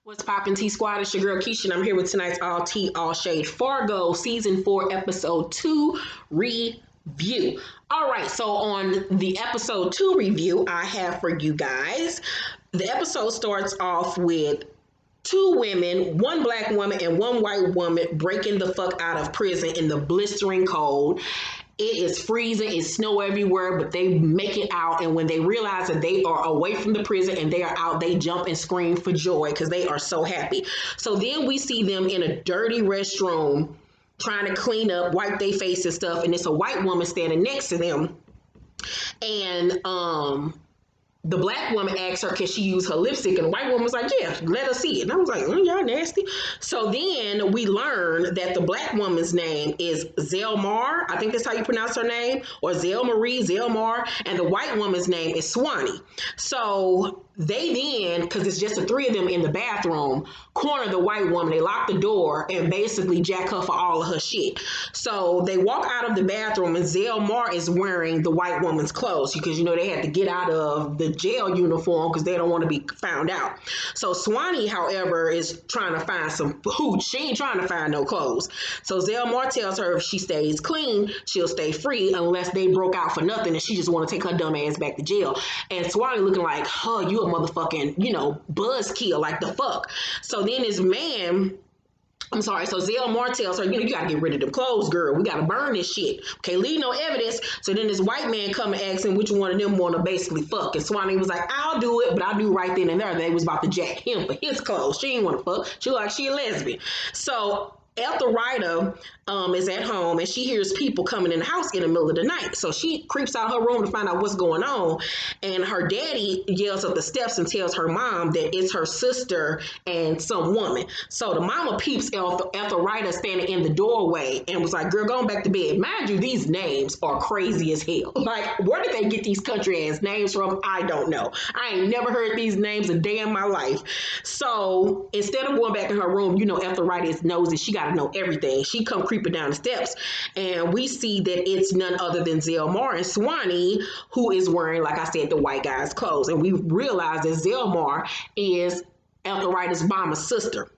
What's poppin' T Squad? It's your girl Keisha, and I'm here with tonight's All Tea, All Shade Fargo Season 4, Episode 2 review. Alright, so on the Episode 2 review, I have for you guys, the episode starts off with two women, one black woman and one white woman breaking the fuck out of prison in the blistering cold. It is freezing, it's snow everywhere, but they make it out. And when they realize that they are away from the prison and they are out, they jump and scream for joy because they are so happy. So then we see them in a dirty restroom trying to clean up, wipe their face and stuff. And it's a white woman standing next to them. And the black woman asked her, can she use her lipstick? And the white woman was like, yeah, let her see it. And I was like, y'all nasty. So then we learn that the black woman's name is Zelmar. I think that's how you pronounce her name. Or Zelmarie, Zelmar. And the white woman's name is Swanee. So they then, because it's just the three of them in the bathroom, corner the white woman. They lock the door and basically jack her for all of her shit. So they walk out of the bathroom and Zelmar is wearing the white woman's clothes because, you know, they had to get out of the jail uniform because they don't want to be found out. So Swanee, however, is trying to find some hooch. She ain't trying to find no clothes. So Zelmar tells her if she stays clean, she'll stay free unless they broke out for nothing and she just want to take her dumb ass back to jail. And Swanee looking like, huh, you a motherfucking, you know, buzzkill, like the fuck. So then this man, so Zelmar tells her, you know, you gotta get rid of them clothes, girl. We gotta burn this shit. Can't leave no evidence. So then this white man come and ask him which one of them wanna basically fuck. And Swanee was like, I'll do it, but I'll do right then and there. They was about to jack him for his clothes. She ain't wanna fuck. She like she a lesbian. So Oraetta is at home and she hears people coming in the house in the middle of the night. So she creeps out her room to find out what's going on. And her daddy yells up the steps and tells her mom that it's her sister and some woman. So the mama peeps Oraetta standing in the doorway and was like, girl, going back to bed. Mind you, these names are crazy as hell. Like, where did they get these country ass names from? I don't know. I ain't never heard these names a day in my life. So instead of going back in her room, you know, Oraetta is nosy. She got to know everything. She come creeping down the steps and we see that it's none other than Zelmar and Swanee who is wearing, like I said, the white guy's clothes. And we realize that Zelmar is Oraetta's mama's sister.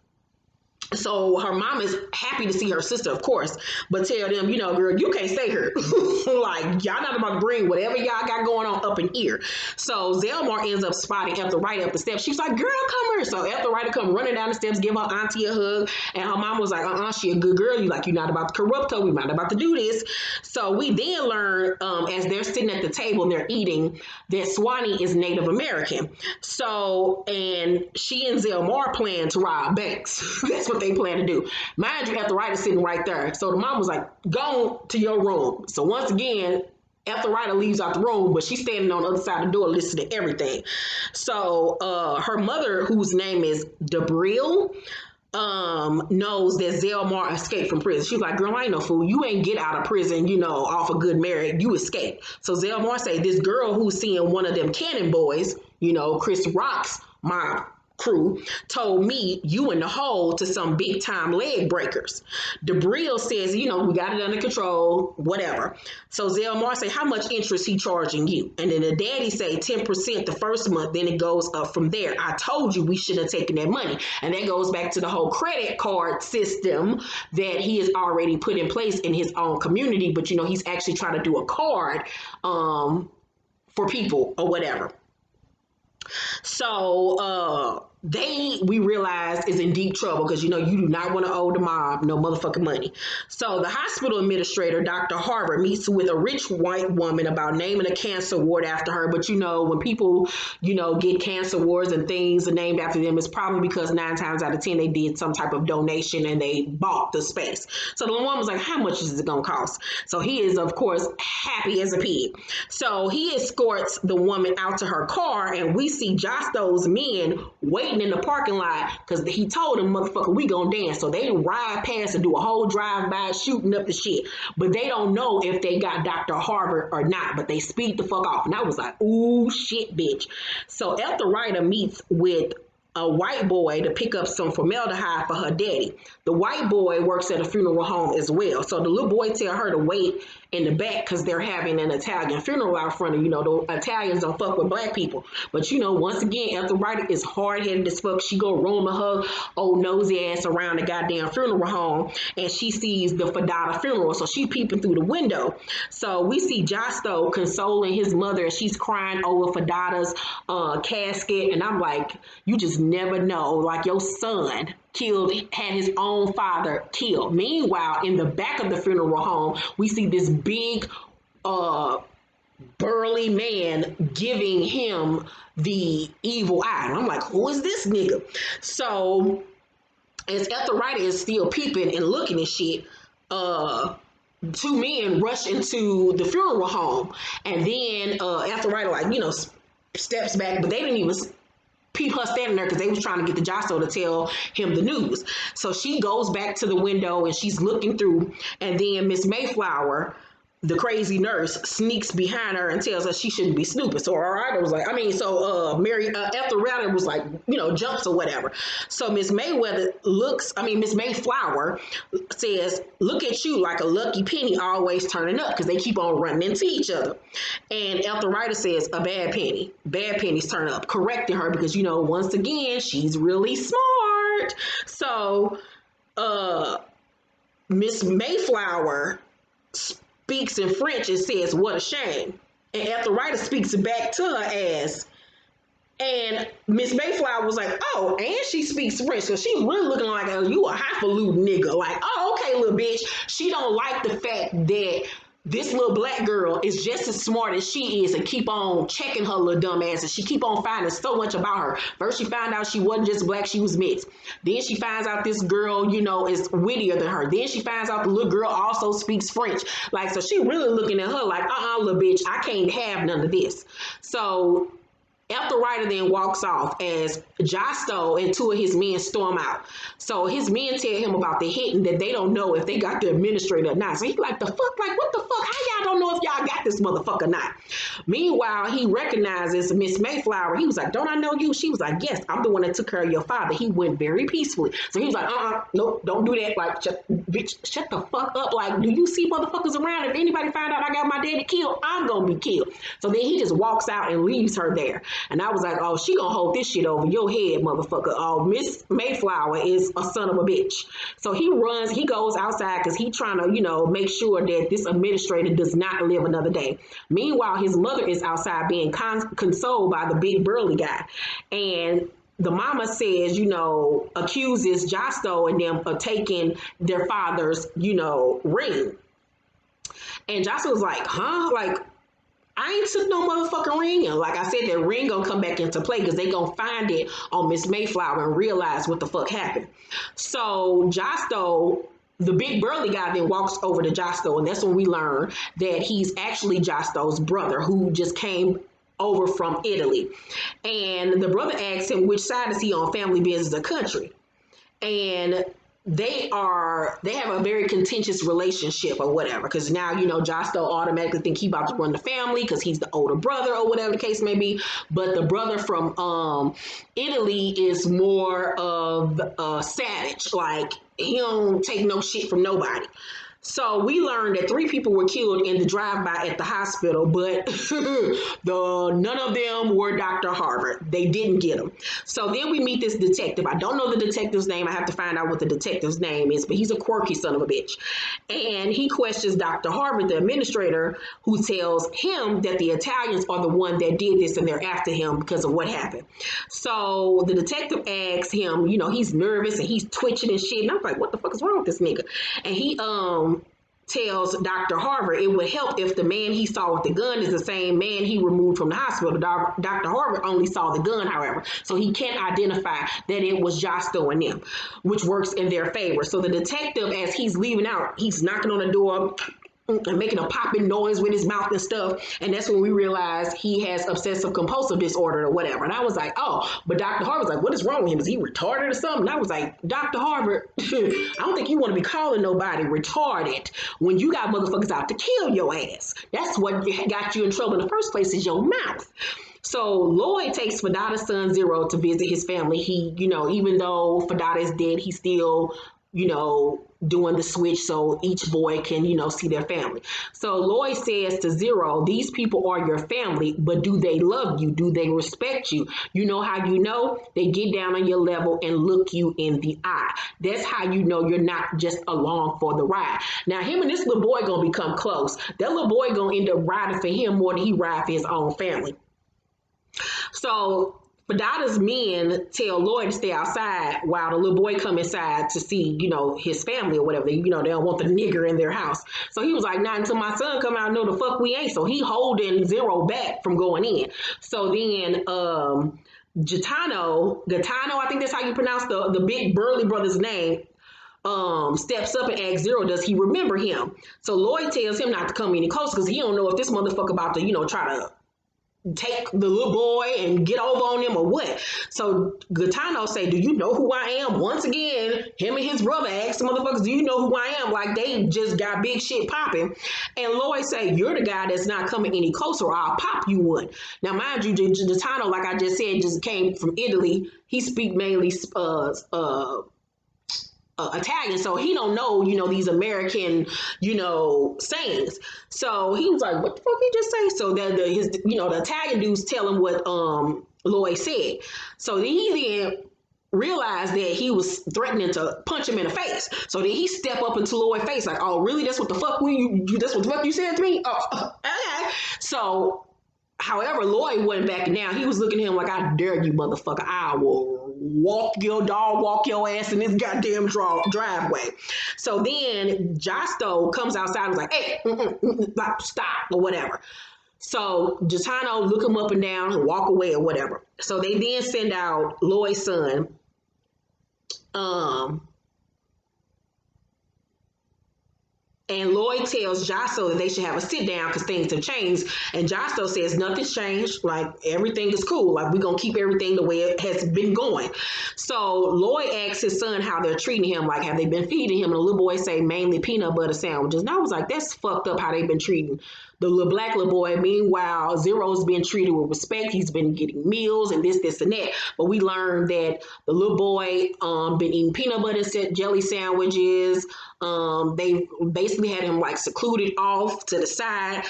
So her mom is happy to see her sister, of course, but tell them, you know, girl, you can't stay here. Like, y'all not about to bring whatever y'all got going on up in here. So Zelmar ends up spotting Oraetta up the steps. She's like, girl, come here. So Oraetta come running down the steps, give her auntie a hug. And her mom was like, she a good girl. You like, you're not about to corrupt her. We're not about to do this. So we then learn, as they're sitting at the table and they're eating, that Swanee is Native American. So, and she and Zelmar plan to rob banks. That's what they plan to do. Mind you, Oraetta sitting right there. So the mom was like, go to your room. So once again, Oraetta leaves out the room, but she's standing on the other side of the door listening to everything. So her mother, whose name is Debril, knows that Zelmar escaped from prison. She's like, girl, I ain't no fool. You ain't get out of prison, you know, off a good merit. You escaped. So Zelmar say, this girl who's seeing one of them cannon boys, you know, Chris Rock's mom, crew, told me you in the hole to some big time leg breakers. Debril says, you know, we got it under control, whatever. So Zelmar say, how much interest he charging you? And then the daddy say 10% the first month, then it goes up from there. I told you we shouldn't have taken that money. And that goes back to the whole credit card system that he has already put in place in his own community. But, you know, he's actually trying to do a card for people or whatever. So we realize is in deep trouble because, you know, you do not want to owe the mob no motherfucking money. So the hospital administrator, Dr. Harvard, meets with a rich white woman about naming a cancer ward after her. But, you know, when people, you know, get cancer wards and things named after them, it's probably because 9 times out of 10 they did some type of donation and they bought the space. So the woman was like, how much is it going to cost? So he is, of course, happy as a pig. So he escorts the woman out to her car and we see Josto's men waiting in the parking lot because he told them, motherfucker, we gonna dance. So they ride past and do a whole drive-by shooting up the shit. But they don't know if they got Dr. Harvard or not, but they speed the fuck off. And I was like, ooh, shit, bitch. So Oraetta meets with a white boy to pick up some formaldehyde for her daddy. The white boy works at a funeral home as well. So the little boy tell her to wait in the back because they're having an Italian funeral out front of, the Italians don't fuck with black people. But once again, Oraetta is hard-headed as fuck. She go roaming her old nosy ass around the goddamn funeral home, and she sees the Fadada funeral. So she peeping through the window. So we see Josto consoling his mother, and she's crying over Fadada's casket. And I'm like, you just never know. Like, your son had his own father killed. Meanwhile, in the back of the funeral home, we see this big burly man giving him the evil eye. And I'm like, who is this nigga? So as Oraetta is still peeping and looking at shit, two men rush into the funeral home, and then Oraetta steps back, but they didn't even peep her standing there because they was trying to get the Josto to tell him the news. So she goes back to the window and she's looking through, and then Miss Mayflower, the crazy nurse, sneaks behind her and tells her she shouldn't be snooping. So Oraetta was like, Oraetta was like, jumps or whatever. So Miss Mayflower says, look at you, like a lucky penny always turning up, because they keep on running into each other. And Oraetta says, a bad pennies turn up, correcting her because, once again, she's really smart. So Miss Mayflower speaks in French and says, what a shame. And Oraetta speaks back to her as, and Miss Mayflower was like, oh, and she speaks French. So she's really looking like, oh, you a highfalutin nigga. Like, oh, okay, little bitch. She don't like the fact that this little black girl is just as smart as she is and keep on checking her little dumb ass. And she keep on finding so much about her. First, she found out she wasn't just black, she was mixed. Then she finds out this girl, is wittier than her. Then she finds out the little girl also speaks French. Like, so she really looking at her like, little bitch, I can't have none of this. So Oraetta then walks off as Josto and two of his men storm out. So his men tell him about the hit and that they don't know if they got the administrator or not. So he's like, the fuck? Like, what the fuck? How y'all don't know if y'all got this motherfucker or not? Meanwhile, he recognizes Miss Mayflower. He was like, don't I know you? She was like, yes, I'm the one that took care of your father. He went very peacefully. So he was like, nope, don't do that. Like, shut the fuck up. Like, do you see motherfuckers around? If anybody find out I got my daddy killed, I'm gonna be killed. So then he just walks out and leaves her there. And I was like, oh, she gonna hold this shit over your head, motherfucker. Oh, Miss Mayflower is a son of a bitch. So he goes outside because he trying to, make sure that this administrator does not live another day. Meanwhile, his mother is outside being consoled by the big burly guy. And the mama says, accuses Josto and them of taking their father's, ring. And Josto was like, huh? Like, I ain't took no motherfucking ring. And like I said, that ring gonna come back into play because they gonna find it on Miss Mayflower and realize what the fuck happened. So Josto, the big burly guy, then walks over to Josto, and that's when we learn that he's actually Josto's brother who just came over from Italy. And the brother asks him which side is he on, family business or country. And they have a very contentious relationship or whatever, because now Josto automatically think he about to run the family because he's the older brother or whatever the case may be. But the brother from Italy is more of a savage. Like, he don't take no shit from nobody. So we learned that 3 people were killed in the drive-by at the hospital, but none of them were Dr. Harvard. They didn't get them. So then we meet this detective. I don't know the detective's name. I have to find out what the detective's name is, but he's a quirky son of a bitch. And he questions Dr. Harvard, the administrator, who tells him that the Italians are the one that did this and they're after him because of what happened. So the detective asks him, he's nervous and he's twitching and shit. And I'm like, what the fuck is wrong with this nigga? And he tells Dr. Harvard it would help if the man he saw with the gun is the same man he removed from the hospital. Dr. Harvard only saw the gun, however, so he can't identify that it was Josto and them, which works in their favor. So the detective, as he's leaving out, he's knocking on the door and making a popping noise with his mouth and stuff. And that's when we realized he has obsessive compulsive disorder or whatever. And I was like, oh, but Dr. Harvard's like, what is wrong with him? Is he retarded or something? And I was like, Dr. Harvard, I don't think you want to be calling nobody retarded when you got motherfuckers out to kill your ass. That's what got you in trouble in the first place, is your mouth. So Lloyd takes Fadada's son Zero to visit his family. He, even though Fadada is dead, he's still, doing the switch so each boy can, see their family. So Lloyd says to Zero, these people are your family, but do they love you? Do they respect you? You know how you know? They get down on your level and look you in the eye. That's how you know you're not just along for the ride. Now, him and this little boy gonna become close. That little boy gonna end up riding for him more than he ride for his own family. So Fadada's men tell Lloyd to stay outside while the little boy come inside to see, his family or whatever. They don't want the nigger in their house. So he was like, not until my son come out, no, the fuck we ain't. So he holding Zero back from going in. So then Gaetano, I think that's how you pronounce the big burly brother's name, steps up and asks Zero, does he remember him? So Lloyd tells him not to come any closer because he don't know if this motherfucker about to, try to take the little boy and get over on him or what. So Gaetano say, do you know who I am? Once again, him and his brother ask the motherfuckers, do you know who I am? Like they just got big shit popping. And Lloyd say, you're the guy that's not coming any closer or I'll pop you one. Now mind you, Gaetano, like I just said, just came from Italy. He speak mainly Italian, so he don't know, these American, sayings. So he was like, what the fuck he just say? So then the Italian dudes tell him what Lloyd said. So he then realized that he was threatening to punch him in the face. So then he step up into Lloyd's face like, oh, really? That's what the fuck that's what the fuck you said to me? Oh, okay. So however, Lloyd wasn't backing down. He was looking at him like, I dare you, motherfucker. I will walk your ass in this goddamn driveway. So then Josto comes outside and was like, hey, stop or whatever. So Gaetano look him up and down and walk away or whatever. So they then send out Lloyd's son, and Lloyd tells Josto that they should have a sit down because things have changed. And Josto says nothing's changed. Like everything is cool. Like we're going to keep everything the way it has been going. So Lloyd asks his son how they're treating him. Like, have they been feeding him? And the little boy say mainly peanut butter sandwiches. And I was like, that's fucked up how they've been treating the little black little boy. Meanwhile, Zero's been treated with respect. He's been getting meals and this, and that. But we learned that the little boy been eating peanut butter jelly sandwiches. They basically had him like secluded off to the side.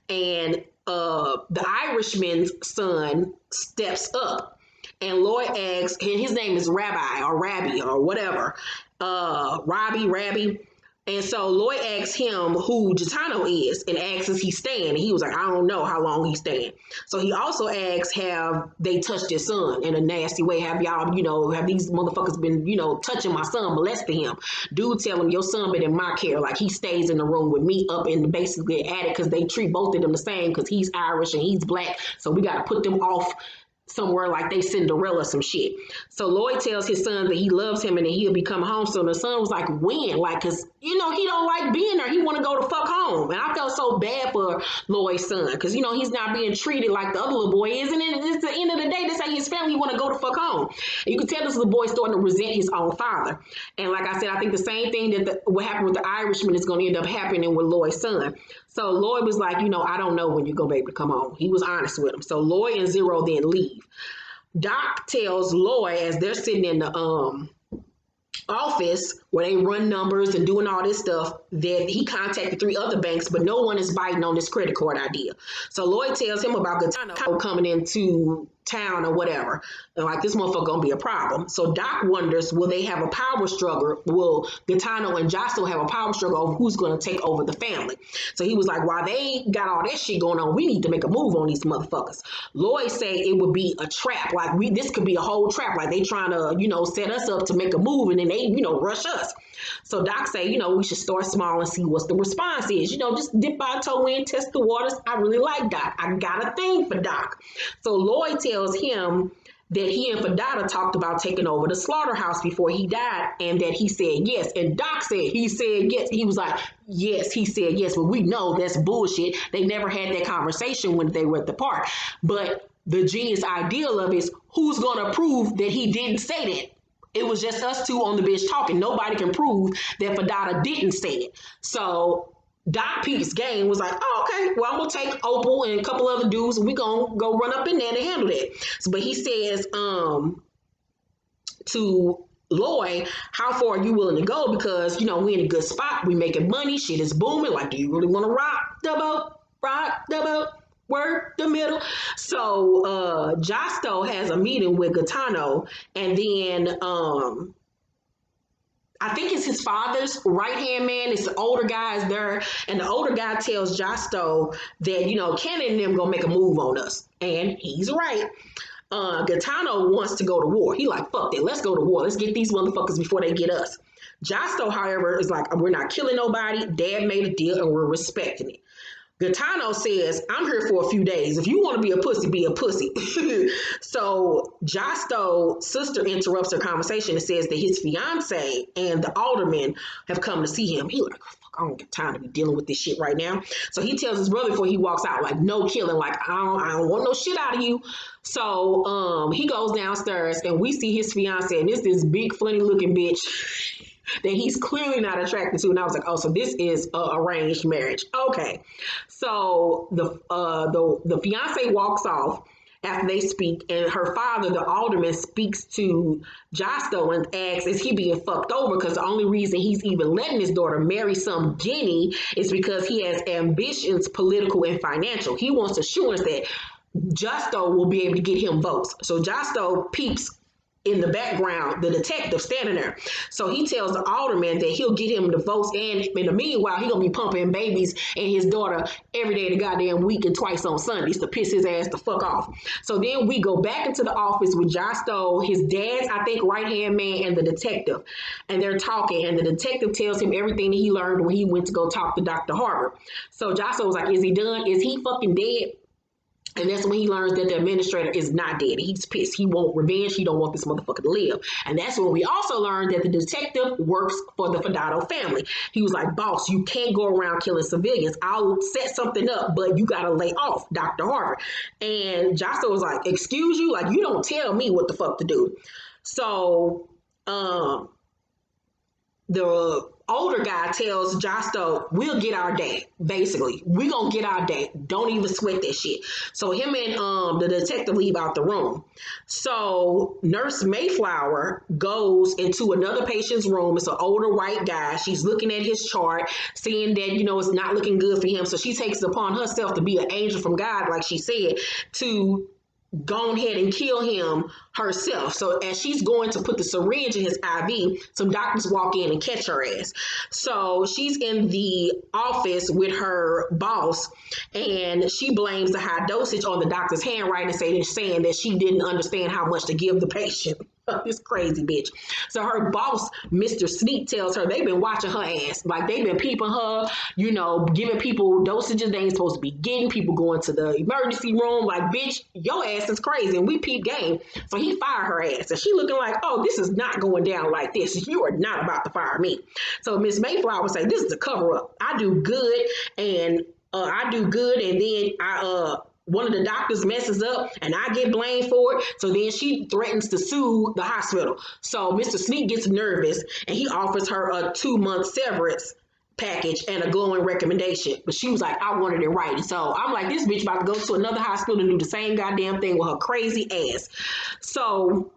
And the Irishman's son steps up. And Lloyd asks, and his name is Rabbi or whatever. Rabbi. And so Lloyd asks him who Gaetano is and asks is he staying. And he was like, I don't know how long he's staying. So he also asks, have they touched his son in a nasty way? Have y'all, have these motherfuckers been, touching my son, molesting him? Dude tell him your son been in my care. Like he stays in the room with me up in basically the attic because they treat both of them the same because he's Irish and he's black. So we got to put them off somewhere like they Cinderella some shit. So Lloyd tells his son that he loves him and that he'll be coming home. So the son was like, when? Like, cause he don't like being there. He want to go the fuck home. And I felt so bad for Lloyd's son because, he's not being treated like the other little boy is. And it's the end of the day, this ain't his family. He want to go the fuck home. And you can tell this little boy starting to resent his own father. And like I said, I think the same thing that what happened with the Irishman is going to end up happening with Lloyd's son. So Lloyd was like, I don't know when you're going to be able to come home. He was honest with him. So Lloyd and Zero then leave. Doc tells Lloyd as they're sitting in the office where they run numbers and doing all this stuff that he contacted 3 other banks, but no one is biting on this credit card idea. So Lloyd tells him about Gaetano coming into town or whatever. And like, this motherfucker gonna be a problem. So Doc wonders, will they have a power struggle? Will Gaetano and Josto have a power struggle over who's gonna take over the family? So he was like, while they got all that shit going on, we need to make a move on these motherfuckers. Lloyd say it would be a trap. Like this could be a whole trap. Like they trying to, set us up to make a move and then they, rush us. So Doc say, we should start small and see what the response is. Just dip our toe in, test the waters. I really like Doc. I got a thing for Doc. So Lloyd tells him that he and Fadada talked about taking over the slaughterhouse before he died and that he said yes. And Doc said he said yes. He was like, yes, he said yes. But we know that's bullshit. They never had that conversation when they were at the park. But the genius ideal of it is who's going to prove that he didn't say that? It was just us two on the bench talking. Nobody can prove that Fadada didn't say it. So Doc Pete's game was like, oh, okay, well, I'm gonna take Opal and a couple other dudes and we gonna go run up in there and handle that. So, but he says, to Lloyd, how far are you willing to go? Because, we in a good spot. We making money. Shit is booming. Like, do you really want to rock the boat? Rock the boat? Work the middle. So Josto has a meeting with Gaetano, and then I think it's his father's right hand man. It's the older guys there, and the older guy tells Josto that Cannon and them gonna make a move on us, and he's right. Gaetano wants to go to war. He like, fuck that, let's go to war. Let's get these motherfuckers before they get us. Josto, however, is like, we're not killing nobody. Dad made a deal and we're respecting it. Gaetano says, I'm here for a few days. If you want to be a pussy, be a pussy. So Josto's sister interrupts her conversation and says that his fiance and the alderman have come to see him. He like, fuck, I don't get time to be dealing with this shit right now. So he tells his brother before he walks out, like, no killing. Like, I don't want no shit out of you. So he goes downstairs and we see his fiance, and it's this big, funny looking bitch that he's clearly not attracted to. And I was like, oh, so this is an arranged marriage. Okay. So the fiance walks off after they speak, and her father, the alderman, speaks to Josto and asks, is he being fucked over? Because the only reason he's even letting his daughter marry some Guinea is because he has ambitions, political and financial. He wants assurance that Josto will be able to get him votes. So Josto peeps in the background the detective standing there. So he tells the alderman that he'll get him the votes, and in the meanwhile, he's gonna be pumping babies and his daughter every day of the goddamn week and twice on Sundays to piss his ass the fuck off. So then we go back into the office with Josto, his dad's, I think, right-hand man, and the detective. And they're talking, and the detective tells him everything that he learned when he went to go talk to Dr. Harvard. So Josto was like, is he done? Is he fucking dead? And that's when he learns that the administrator is not dead. He's pissed. He want revenge. He don't want this motherfucker to live. And that's when we also learned that the detective works for the Fadato family. He was like, boss, you can't go around killing civilians. I'll set something up, but you got to lay off Dr. Harvard. And Josto was like, excuse you? Like, you don't tell me what the fuck to do. So the older guy tells Josto, we'll get our day. Basically, we gonna get our day. Don't even sweat that shit. So him and the detective leave out the room. So Nurse Mayflower goes into another patient's room. It's an older white guy. She's looking at his chart, seeing that it's not looking good for him. So she takes it upon herself to be an angel from God, like she said, to go ahead and kill him herself. So as she's going to put the syringe in his IV, some doctors walk in and catch her ass. So she's in the office with her boss, and she blames the high dosage on the doctor's handwriting, saying that she didn't understand how much to give the patient. This crazy bitch. So her boss, Mr. Sneak, tells her they've been watching her ass. Like, they've been peeping her, giving people dosages they ain't supposed to be getting, people going to the emergency room. Like, bitch, your ass is crazy, and we peep game. So he fired her ass. And she looking like, oh, this is not going down like this. You are not about to fire me. So Miss Mayflower say, this is a cover up. I do good, and then one of the doctors messes up and I get blamed for it. So then she threatens to sue the hospital. So Mr. Sneak gets nervous and he offers her a 2-month severance package and a glowing recommendation. But she was like, I wanted it right. So I'm like, this bitch about to go to another hospital and do the same goddamn thing with her crazy ass. So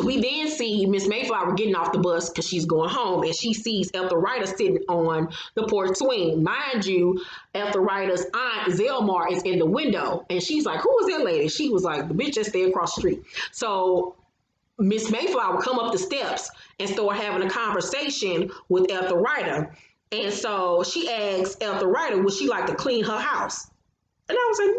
we then see Miss Mayflower getting off the bus because she's going home, and she sees Ethelrida sitting on the porch swing. Mind you, Ethelrida's aunt Zelmar is in the window, and she's like, who is that lady? She was like, the bitch just there across the street. So Miss Mayflower come up the steps and start having a conversation with Ethelrida. And so she asks Ethelrida, would she like to clean her house? And I was like,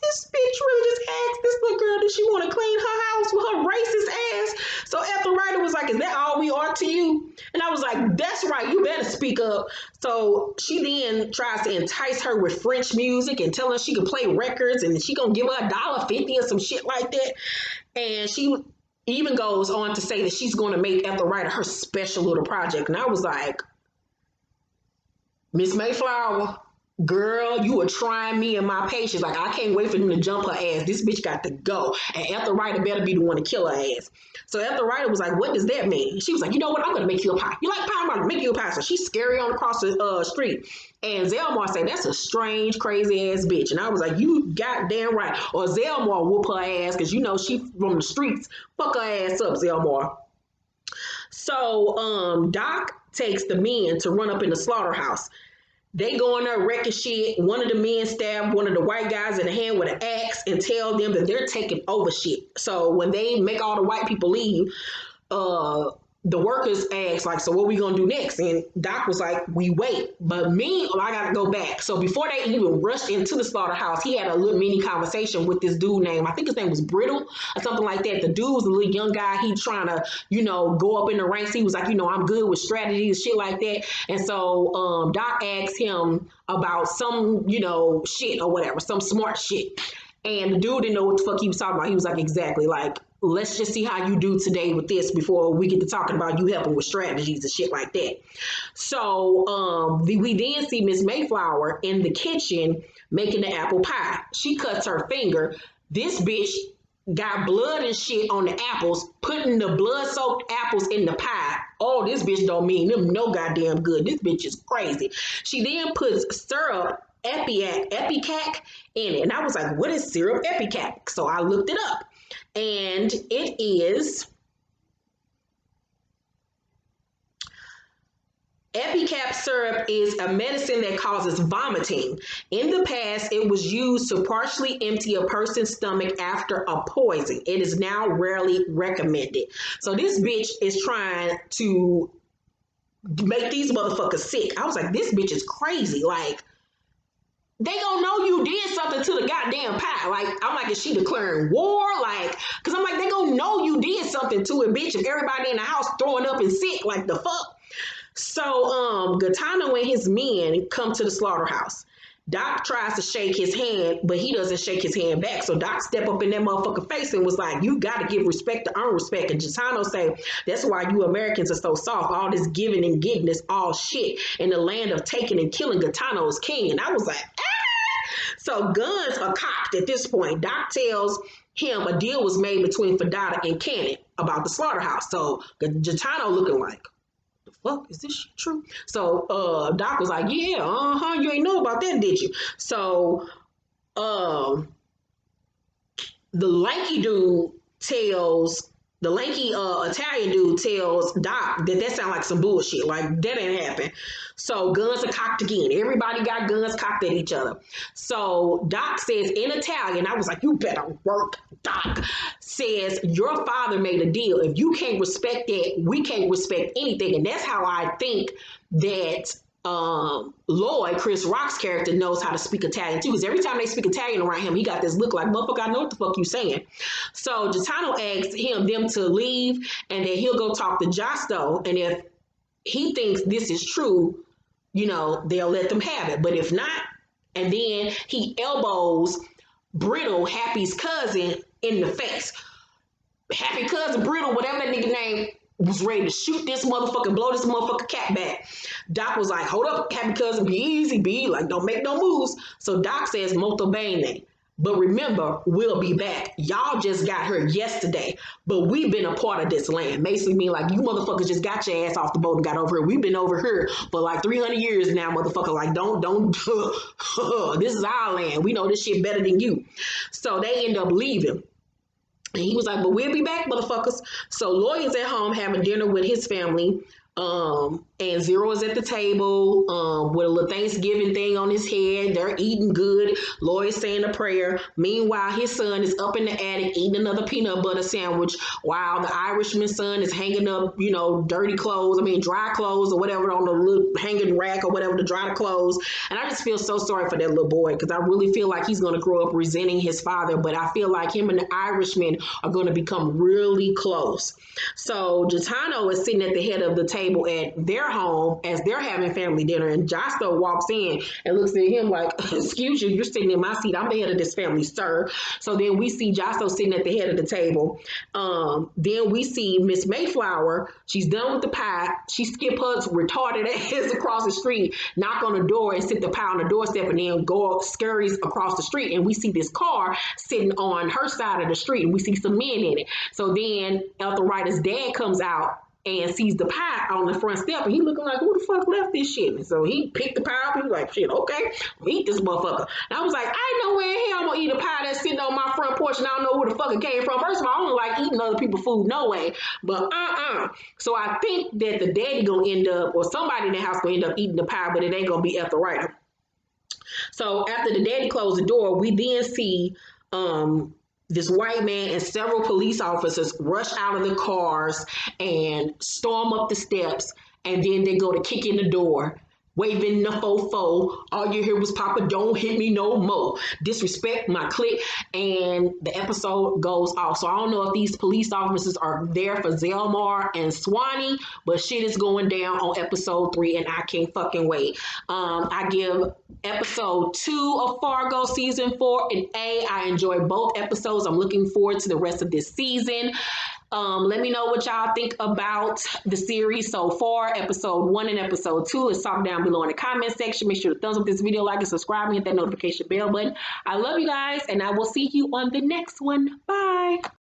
this bitch really just asked this little girl, does she want to clean her house with her racist ass? So Ethelrida was like, is that all we are to you? And I was like, that's right, you better speak up. So she then tries to entice her with French music and tell her she can play records and she gonna give her $1.50 or some shit like that. And she even goes on to say that she's going to make Ethelrida her special little project. And I was like, Miss Mayflower, girl, you were trying me and my patience. Like, I can't wait for him to jump her ass. This bitch got to go. And Ethelrida better be the one to kill her ass. So Ethelrida was like, what does that mean? She was like, you know what? I'm going to make you a pie. You like pie? I'm going to make you a pie. So she's scary on across the street. And Zelmar said, that's a strange, crazy ass bitch. And I was like, you goddamn right. Or Zelmar whoop her ass because, you know, she from the streets. Fuck her ass up, Zelmar. So Doc takes the men to run up in the slaughterhouse. They go in there wrecking shit. One of the men stabbed one of the white guys in the hand with an axe and tell them that they're taking over shit. So when they make all the white people leave, the workers asked, like, so what we gonna do next? And Doc was like, we wait. But I gotta go back. So before they even rushed into the slaughterhouse, he had a little mini conversation with this dude named, I think his name was Brittle or something like that. The dude was a little young guy. He trying to, you know, go up in the ranks. He was like, you know, I'm good with strategies, shit like that. And so Doc asked him about some, you know, shit or whatever, some smart shit. And the dude didn't know what the fuck he was talking about. He was like, exactly, like, let's just see how you do today with this before we get to talking about you helping with strategies and shit like that. So we then see Miss Mayflower in the kitchen making the apple pie. She cuts her finger. This bitch got blood and shit on the apples, putting the blood-soaked apples in the pie. Oh, this bitch don't mean them no goddamn good. This bitch is crazy. She then puts syrup, Epicac in it. And I was like, what is syrup Epicac? So I looked it up. And it is Epicac syrup is a medicine that causes vomiting. In the past, it was used to partially empty a person's stomach after a poison. It is now rarely recommended. So this bitch is trying to make these motherfuckers sick. I was like, this bitch is crazy. Like, they gonna know you did something to the goddamn pie. Like, I'm like, is she declaring war? Like, cause I'm like, they gonna know you did something to it, bitch. If everybody in the house throwing up and sick, like the fuck. So, Gaetano and his men come to the slaughterhouse. Doc tries to shake his hand, but he doesn't shake his hand back. So Doc step up in that motherfucker face and was like, you got to give respect to earn respect. And Gaetano say, that's why you Americans are so soft. All this giving and getting is all shit. In the land of taking and killing, Gaetano is king. And I was like, ah! So guns are cocked at this point. Doc tells him a deal was made between Fadada and Cannon about the slaughterhouse. So Gaetano looking like, fuck, is this shit true? So Doc was like, yeah, you ain't know about that, did you? So the lanky Italian dude tells Doc that sounds like some bullshit. Like, that didn't happen. So guns are cocked again. Everybody got guns cocked at each other. So Doc says in Italian, I was like, you better work. Doc says, your father made a deal. If you can't respect that, we can't respect anything. And that's how I think that Lloyd, Chris Rock's character, knows how to speak Italian too, because every time they speak Italian around him, he got this look like, motherfucker, I know what the fuck you saying. So Gaetano asks them to leave, and then he'll go talk to Josto, and if he thinks this is true, you know, they'll let them have it. But if not, and then he elbows Brittle, Happy's cousin, in the face. Happy cousin Brittle, whatever that nigga name, was ready to shoot this motherfucker, blow this motherfucker cat back. Doc was like, hold up, Happy cousin, be easy, be like, don't make no moves. So Doc says, molto bene. But remember, we'll be back. Y'all just got here yesterday, but we've been a part of this land. Basically mean like, you motherfuckers just got your ass off the boat and got over here. We've been over here for like 300 years now, motherfucker. Like, don't, this is our land. We know this shit better than you. So they end up leaving. And he was like, but we'll be back, motherfuckers. So Lloyd is at home having dinner with his family. And Zero is at the table with a little Thanksgiving thing on his head. They're eating good. Lloyd's saying a prayer. Meanwhile, his son is up in the attic eating another peanut butter sandwich while the Irishman's son is hanging up, you know, dry clothes or whatever on the little hanging rack or whatever to dry the clothes. And I just feel so sorry for that little boy because I really feel like he's going to grow up resenting his father. But I feel like him and the Irishman are going to become really close. So Gaetano is sitting at the head of the table at their home as they're having family dinner, and Josto walks in and looks at him like, excuse you, you're sitting in my seat. I'm the head of this family, sir. So then we see Josto sitting at the head of the table. Then we see Miss Mayflower. She's done with the pie. She skip her retarded ass across the street, knock on the door and sit the pie on the doorstep, and then go scurries across the street. And we see this car sitting on her side of the street, and we see some men in it. So then Ethelwriter's dad comes out and sees the pie on the front step, and he looking like, who the fuck left this shit? And so he picked the pie up, and he was like, shit, okay, I'll eat this motherfucker. And I was like, I ain't no way in hell I'm gonna eat a pie that's sitting on my front porch and I don't know where the fuck it came from. First of all, I don't like eating other people's food, no way. But So I think that the daddy gonna end up, or somebody in the house gonna end up eating the pie, but it ain't gonna be Ethelwriter. So after the daddy closed the door, we then see this white man and several police officers rush out of the cars and storm up the steps, and then they go to kick in the door, waving the fofo. All you hear was, Papa, don't hit me no more. Disrespect my clique. And the episode goes off. So I don't know if these police officers are there for Zelmar and Swanee, but shit is going down on episode 3, and I can't fucking wait. I give episode 2 of Fargo season 4 an A. I enjoy both episodes. I'm looking forward to the rest of this season. Let me know what y'all think about the series so far, episode 1 and episode 2. Let's talk down below in the comment section. Make sure to thumbs up this video, like and subscribe, and hit that notification bell button. I love you guys, and I will see you on the next one. Bye.